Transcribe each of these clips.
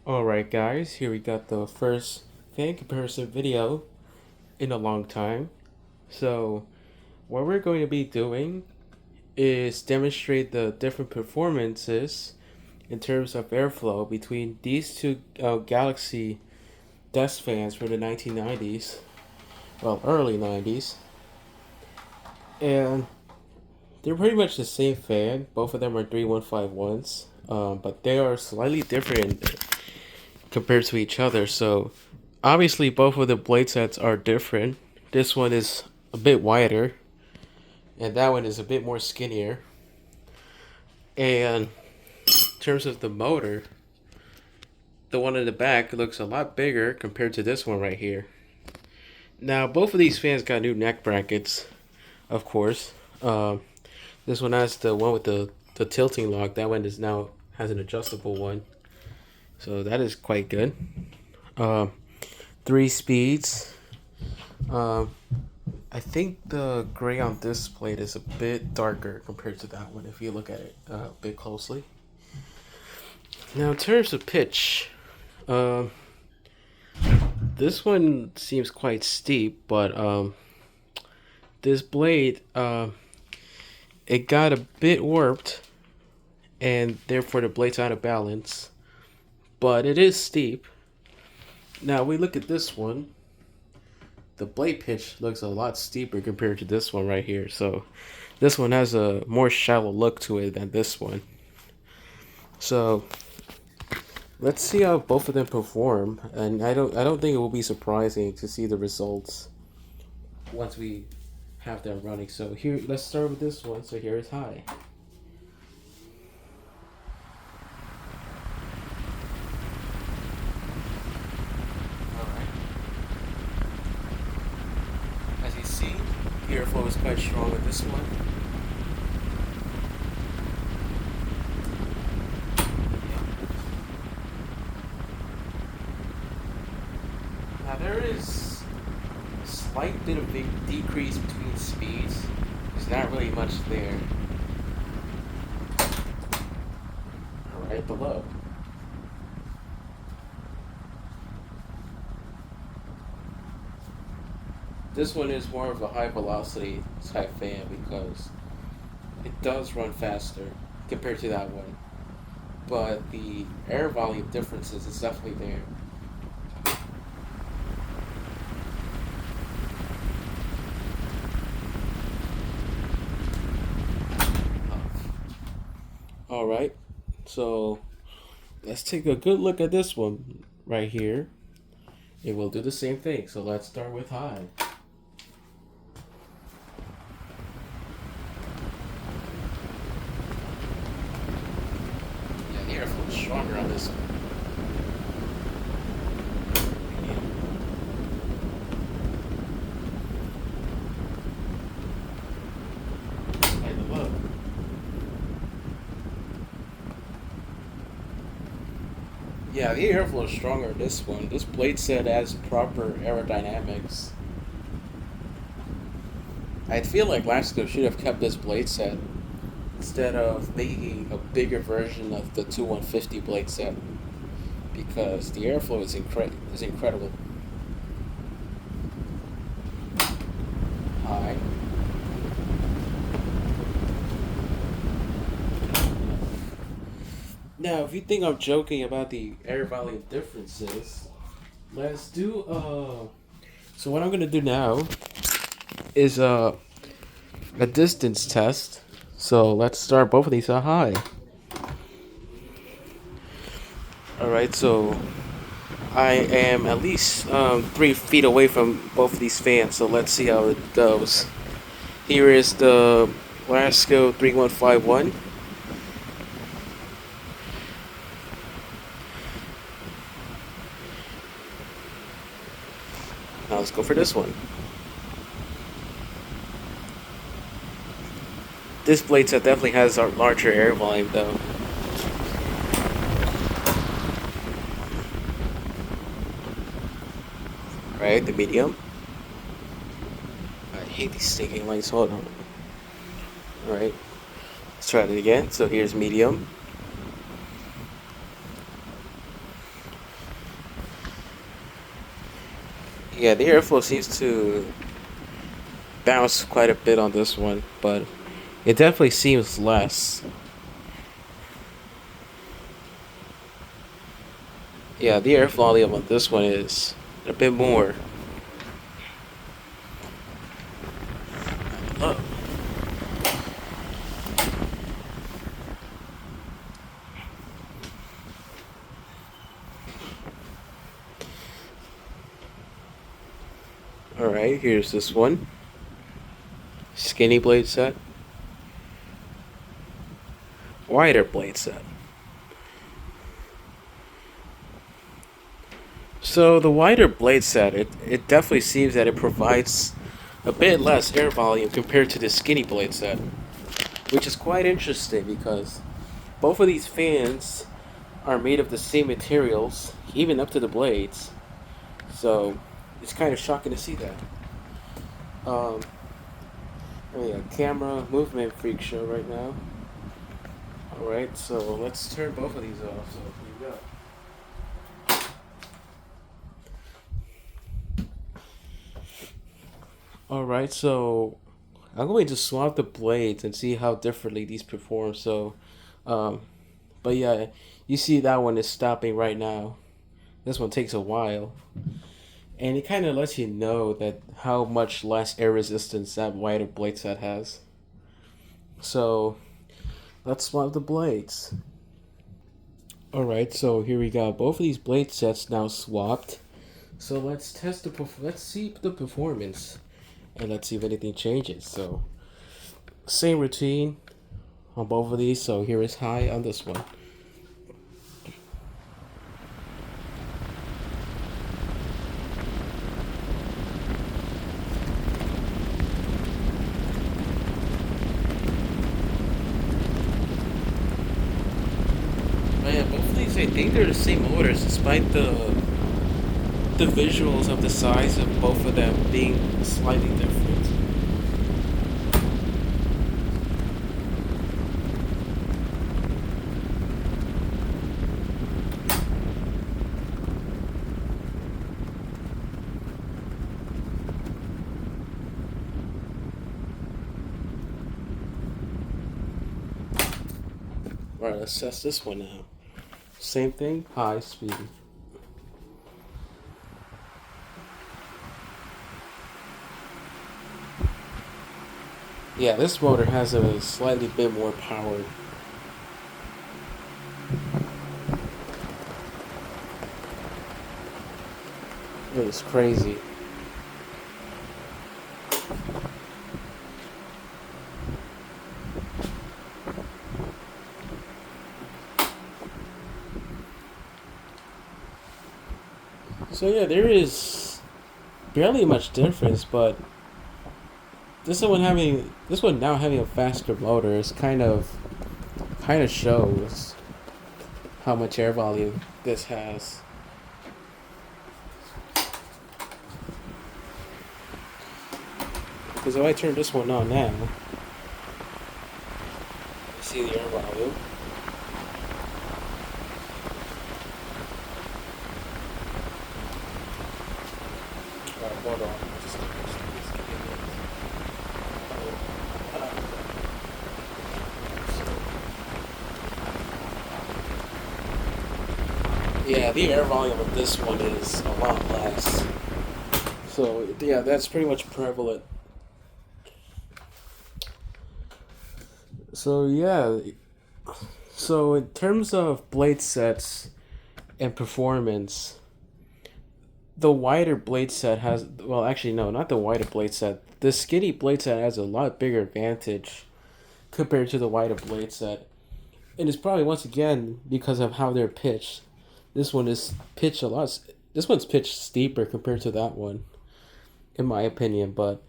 Alright guys, here we got the first fan comparison video in a long time. So what we're going to be doing is demonstrate the different performances in terms of airflow between these two Galaxy desk fans from the 1990s, well early 90s. And they're pretty much the same fan, both of them are 3151s, but they are slightly different compared to each other. So obviously both of the blade sets are different. This one is a bit wider and that one is a bit more skinnier. And in terms of the motor, the one in the back looks a lot bigger compared to this one right here. Now both of these fans got new neck brackets, of course. This one has the one with the tilting lock. That one is now has an adjustable one, so that is quite good. Um, 3 speeds. Um, I think the gray on this plate is a bit darker compared to that one if you look at it a bit closely. Now, in terms of pitch, um, this one seems quite steep, but this blade, it got a bit warped, and therefore the blade's out of balance. But it is steep. Now we look at this one. The blade pitch looks a lot steeper compared to this one right here. So this one has a more shallow look to it than this one. So let's see how both of them perform. And I don't think it will be surprising to see the results once we have them running. So here, let's start with this one. So here is high. As you see, the airflow is quite strong with this one. Now there is a slight bit of a decrease between speeds. There's not really much there. Right below. This one is more of a high velocity type fan because it does run faster compared to that one. But the air volume differences is definitely there. Alright, so let's take a good look at this one right here. It will do the same thing. So let's start with high. Yeah, the airflow is stronger on this one. And the low. Yeah, the airflow is stronger on this one. This blade set has proper aerodynamics. I feel like Lasko should have kept this blade set instead of making a bigger version of the 2150 blade set because the airflow is incredible. High. Now, if you think I'm joking about the air volume differences, let's do so what I'm gonna do now is a distance test. So let's start both of these at high. Alright, so I am at least 3 feet away from both of these fans, so let's see how it goes. Here is the Lasko 3151. Now let's go for this one. This blade set definitely has a larger air volume though. Right, the medium. I hate these stinking lights. Hold on. Alright, let's try it again. So here's medium. Yeah, the airflow seems to bounce quite a bit on this one, but it definitely seems less. Yeah, the air volume on this one is a bit more. Oh. Alright, here's this one. Skinny blade set. Wider blade set. So the wider blade set, it definitely seems that it provides a bit less air volume compared to the skinny blade set, which is quite interesting because both of these fans are made of the same materials, even up to the blades. So it's kind of shocking to see that. Um, oh yeah, camera movement freak show right now. All right, so let's turn both of these off. So here we go. All right, so I'm going to swap the blades and see how differently these perform. So, um, but yeah, you see that one is stopping right now. This one takes a while, and it kind of lets you know that how much less air resistance that wider blade set has. So let's swap the blades. All right, so here we go. Both of these blade sets now swapped. So let's test let's see the performance, and let's see if anything changes. So same routine on both of these. So here is high on this one. But yeah, both of these I think they're the same motors, despite the visuals of the size of both of them being slightly different. Alright, let's test this one now. Same thing, high speed. Yeah, this motor has a slightly bit more power. It's crazy. So yeah, there is barely much difference, but this one now having a faster motor is kind of shows how much air volume this has. Because if I turn this one on now, you see the air volume. Alright, hold on. Yeah, the air volume of this one is a lot less. So yeah, that's pretty much prevalent. So yeah, so in terms of blade sets and performance, the wider blade set has, well, actually no, not the wider blade set. The skinny blade set has a lot bigger advantage compared to the wider blade set, and it's probably once again because of how they're pitched. This one is pitched a lot. This one's pitched steeper compared to that one, in my opinion. But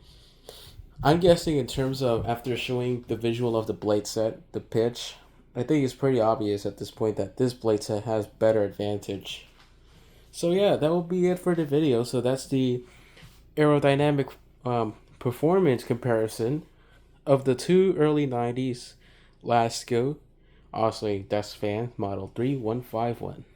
I'm guessing in terms of after showing the visual of the blade set, the pitch, I think it's pretty obvious at this point that this blade set has better advantage. So yeah, that will be it for the video. So that's the aerodynamic performance comparison of the two early 90s Lasko Oscillating Desk Fan Model 3151.